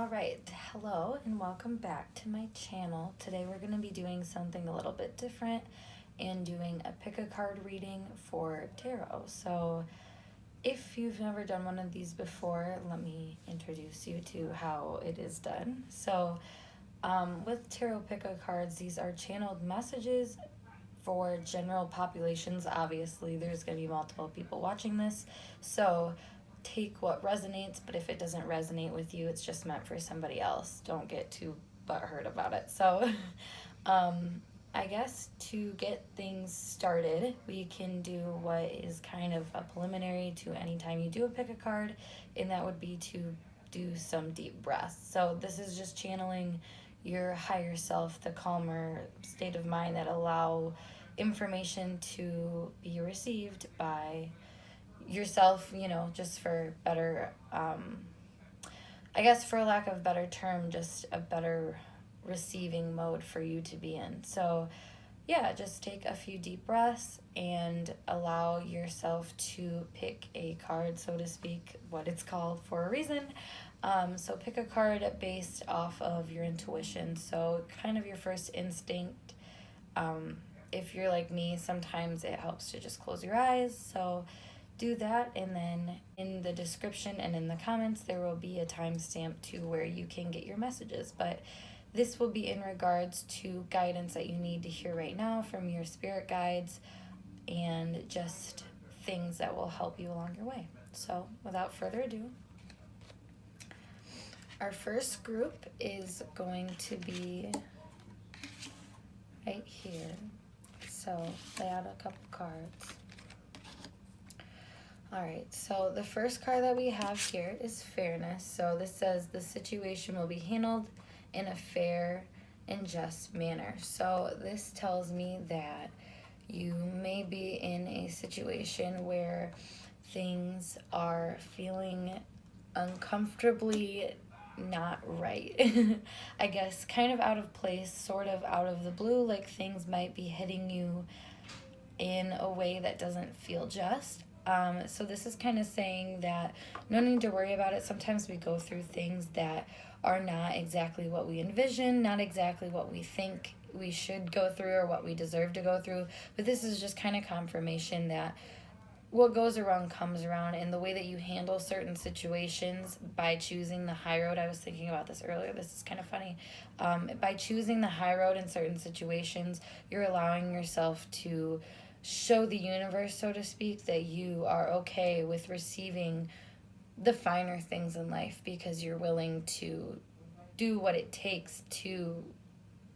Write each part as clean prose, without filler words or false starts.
Alright, hello and welcome back to my channel. Today we're going to be doing something a little bit different and doing a pick a card reading for tarot. So if you've never done one of these before, let me introduce you to how it is done. So with tarot pick a cards, these are channeled messages for general populations. Obviously there's going to be multiple people watching this, so take what resonates, but if it doesn't resonate with you, it's just meant for somebody else. Don't get too butthurt about it. So I guess to get things started, we can do what is kind of a preliminary to any time you do a pick a card, and that would be to do some deep breaths. So this is just channeling your higher self, the calmer state of mind that allow information to be received by yourself, just for better, I guess for lack of a better term, just a better receiving mode for you to be in. So yeah, just take a few deep breaths and allow yourself to pick a card, so to speak, what it's called for a reason. So pick a card based off of your intuition, so kind of your first instinct. If you're like me, sometimes it helps to just close your eyes, so do that, and then in the description and in the comments there will be a timestamp to where you can get your messages. But this will be in regards to guidance that you need to hear right now from your spirit guides and just things that will help you along your way. So without further ado, our first group is going to be right here. So lay out a couple cards. Alright, so the first card that we have here is fairness. So this says the situation will be handled in a fair and just manner. So this tells me that you may be in a situation where things are feeling uncomfortably not right. I guess kind of out of place, sort of out of the blue, like things might be hitting you in a way that doesn't feel just. So this is kind of saying that no need to worry about it. Sometimes we go through things that are not exactly what we envision, not exactly what we think we should go through or what we deserve to go through. But this is just kind of confirmation that what goes around comes around, and the way that you handle certain situations by choosing the high road. I was thinking about this earlier. This is kind of funny. By choosing the high road in certain situations, you're allowing yourself to show the universe, so to speak, that you are okay with receiving the finer things in life because you're willing to do what it takes to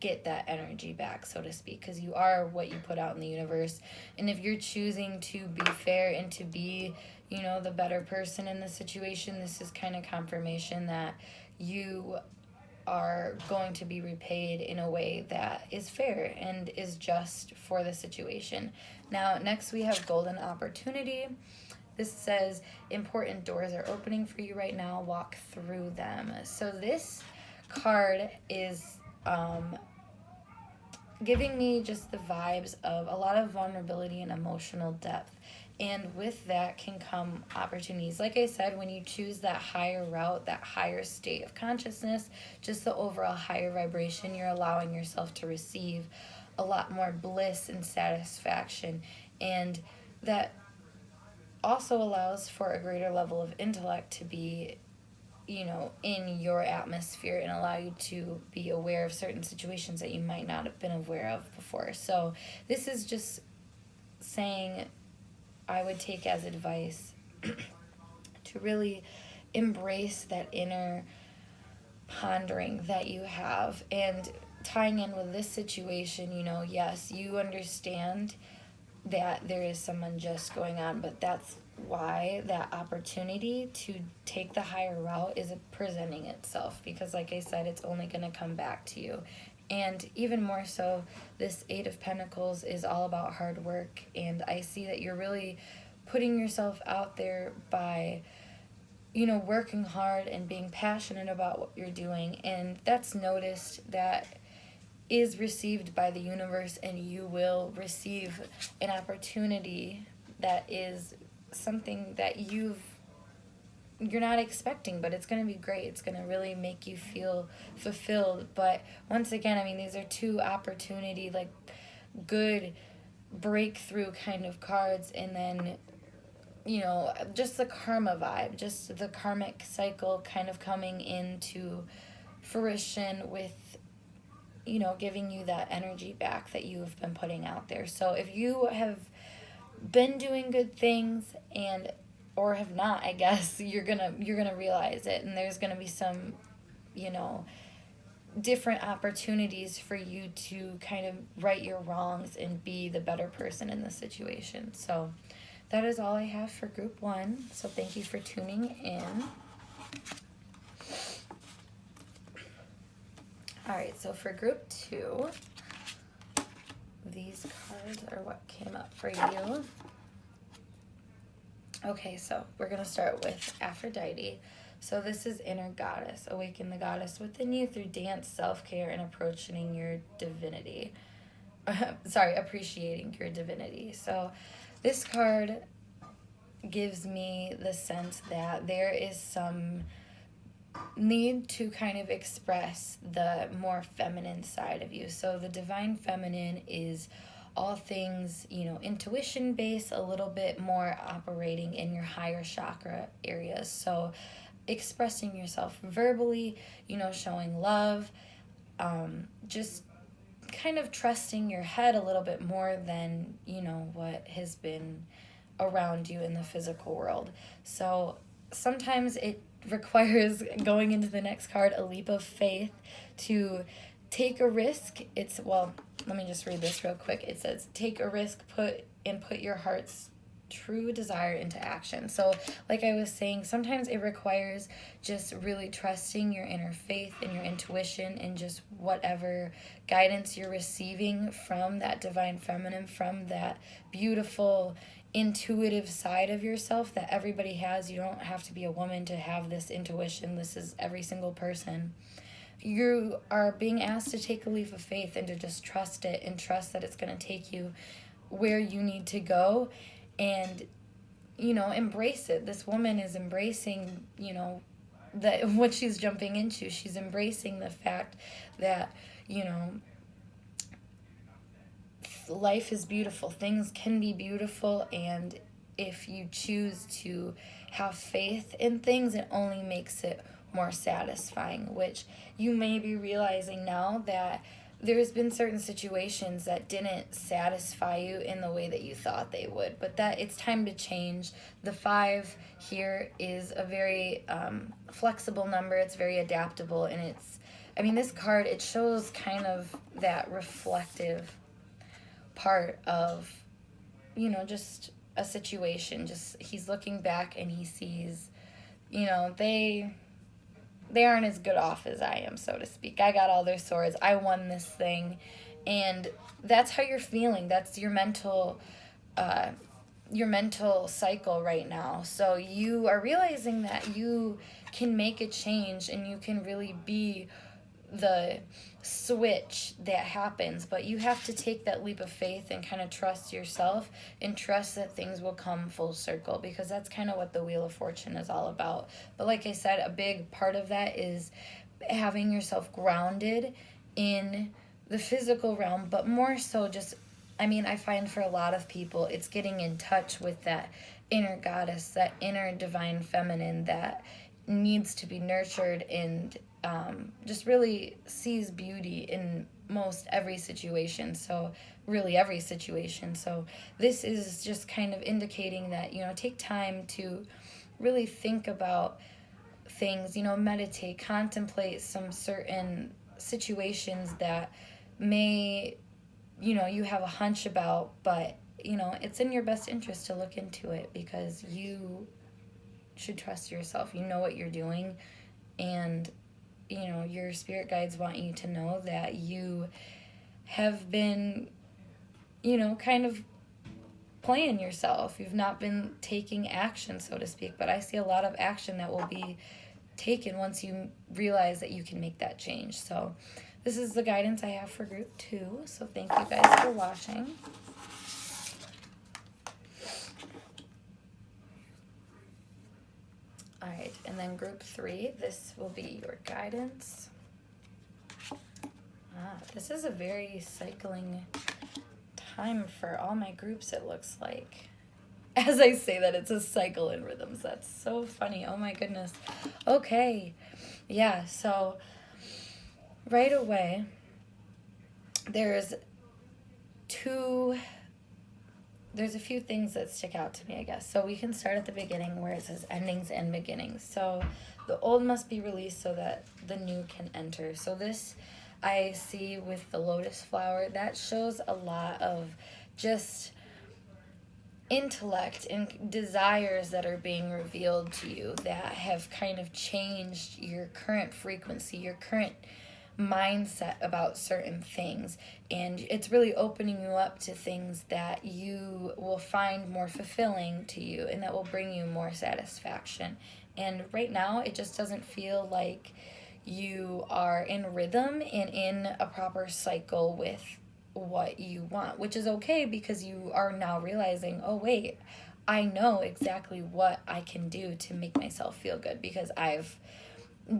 get that energy back, so to speak, because you are what you put out in the universe. And if you're choosing to be fair and to be, the better person in the situation, this is kind of confirmation that you are going to be repaid in a way that is fair and is just for the situation. Now, next we have golden opportunity. This says important doors are opening for you right now. Walk through them. So this card is giving me just the vibes of a lot of vulnerability and emotional depth. And with that can come opportunities. Like I said, when you choose that higher route, that higher state of consciousness, just the overall higher vibration, you're allowing yourself to receive a lot more bliss and satisfaction. And that also allows for a greater level of intellect to be, in your atmosphere and allow you to be aware of certain situations that you might not have been aware of before. So this is just saying, I would take as advice to really embrace that inner pondering that you have. And tying in with this situation, yes, you understand that there is some unjust going on, but that's why that opportunity to take the higher route is presenting itself, because like I said, it's only going to come back to you. And even more so, this Eight of Pentacles is all about hard work, and I see that you're really putting yourself out there by, working hard and being passionate about what you're doing, and that's noticed, that is received by the universe, and you will receive an opportunity that is something that you've you're not expecting, but it's going to be great. It's going to really make you feel fulfilled. But once again, I mean, these are two opportunity, like, good breakthrough kind of cards. And then, you know, just the karma vibe, just the karmic cycle kind of coming into fruition with, you know, giving you that energy back that you've been putting out there. So if you have been doing good things and or have not, I guess you're gonna realize it, and there's gonna be some, you know, different opportunities for you to kind of right your wrongs and be the better person in the situation. So that is all I have for group 1. So thank you for tuning in. All right, so for group 2, these cards are what came up for you. Okay, so we're going to start with Aphrodite. So this is inner goddess. Awaken the goddess within you through dance, self-care, and approaching your divinity. Appreciating your divinity. So this card gives me the sense that there is some need to kind of express the more feminine side of you. So the divine feminine is all things, you know, intuition based, a little bit more operating in your higher chakra areas. So expressing yourself verbally, you know, showing love, just kind of trusting your head a little bit more than, you know, what has been around you in the physical world. So sometimes it requires, going into the next card, a leap of faith to take a risk. It's, well, let me just read this real quick. It says, take a risk, put your heart's true desire into action. So like I was saying, sometimes it requires just really trusting your inner faith and your intuition and just whatever guidance you're receiving from that divine feminine, from that beautiful intuitive side of yourself that everybody has. You don't have to be a woman to have this intuition. This is every single person. You are being asked to take a leap of faith and to just trust it and trust that it's going to take you where you need to go, and, you know, embrace it. This woman is embracing, you know, that what she's jumping into. She's embracing the fact that, you know, life is beautiful. Things can be beautiful, and if you choose to have faith in things, it only makes it more satisfying, which you may be realizing now that there's been certain situations that didn't satisfy you in the way that you thought they would, but that it's time to change. The 5 here is a very flexible number. It's very adaptable, and it's, I mean, this card, it shows kind of that reflective part of, you know, just a situation. Just, he's looking back and he sees, you know, they aren't as good off as I am, so to speak. I got all their swords. I won this thing. And that's how you're feeling. That's your mental cycle right now. So you are realizing that you can make a change and you can really be the switch that happens, but you have to take that leap of faith and kind of trust yourself and trust that things will come full circle, because that's kind of what the Wheel of Fortune is all about. But like I said, a big part of that is having yourself grounded in the physical realm, but more so just, I mean, I find for a lot of people, it's getting in touch with that inner goddess, that inner divine feminine that needs to be nurtured and just really sees beauty in most every situation. So really every situation. So this is just kind of indicating that, you know, take time to really think about things, you know, meditate, contemplate some certain situations that may, you know, you have a hunch about, but, you know, it's in your best interest to look into it, because you should trust yourself. You know what you're doing, and, you know, your spirit guides want you to know that you have been, you know, kind of playing yourself. You've not been taking action, so to speak, but I see a lot of action that will be taken once you realize that you can make that change. So this is the guidance I have for group 2. So thank you guys for watching. All right, And then group 3, this will be your guidance. This is a very cycling time for all my groups, it looks like. As I say that, it's a cycle in rhythms. That's so funny. Oh my goodness. Okay. Yeah, so right away, there's a few things that stick out to me, I guess. So we can start at the beginning where it says endings and beginnings. So the old must be released so that the new can enter. So this I see with the lotus flower, that shows a lot of just intellect and desires that are being revealed to you that have kind of changed your current frequency, your current mindset about certain things, and it's really opening you up to things that you will find more fulfilling to you and that will bring you more satisfaction. And right now it just doesn't feel like you are in rhythm and in a proper cycle with what you want, which is okay because you are now realizing, oh wait, I know exactly what I can do to make myself feel good because I've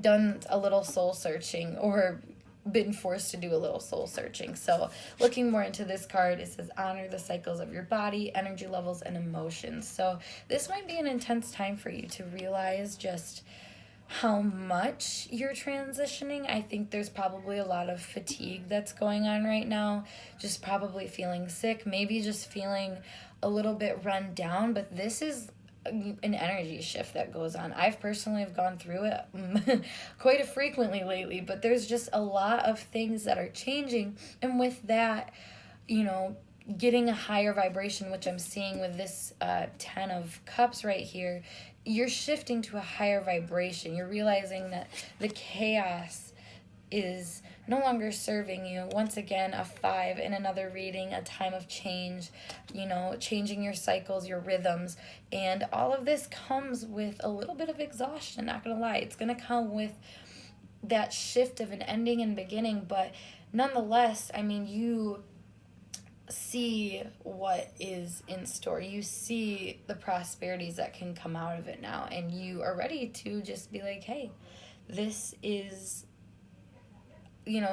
done a little soul searching or been forced to do a little soul searching. So looking more into this card, it says honor the cycles of your body, energy levels, and emotions. So this might be an intense time for you to realize just how much you're transitioning. I think there's probably a lot of fatigue that's going on right now, just probably feeling sick, maybe just feeling a little bit run down, but this is an energy shift that goes on. I've personally have gone through it quite frequently lately, but there's just a lot of things that are changing, and with that, getting a higher vibration, which I'm seeing with this 10 of cups right here, you're shifting to a higher vibration. You're realizing that the chaos is no longer serving you. Once again, a 5 in another reading, a time of change, changing your cycles, your rhythms. And all of this comes with a little bit of exhaustion, not gonna lie. It's gonna come with that shift of an ending and beginning, but nonetheless, you see what is in store. You see the prosperities that can come out of it now, and you are ready to just be like, hey, this is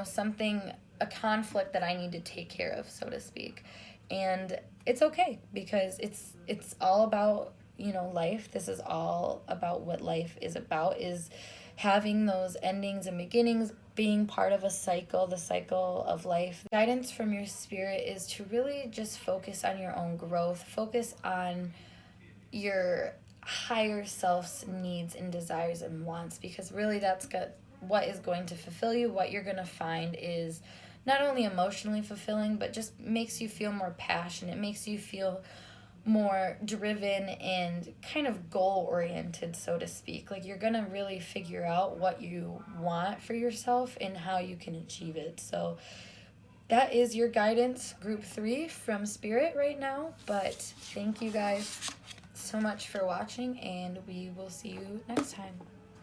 something, a conflict that I need to take care of, so to speak. And it's okay because it's all about life. This is all about what life is about, is having those endings and beginnings, being part of a cycle, the cycle of life. Guidance from your spirit is to really just focus on your own growth, focus on your higher self's needs and desires and wants, because really that's what is going to fulfill you. What you're going to find is not only emotionally fulfilling, but just makes you feel more passionate, makes you feel more driven and kind of goal-oriented, so to speak. Like, you're going to really figure out what you want for yourself and how you can achieve it. So that is your guidance, group 3 from Spirit right now. But thank you guys so much for watching, and we will see you next time.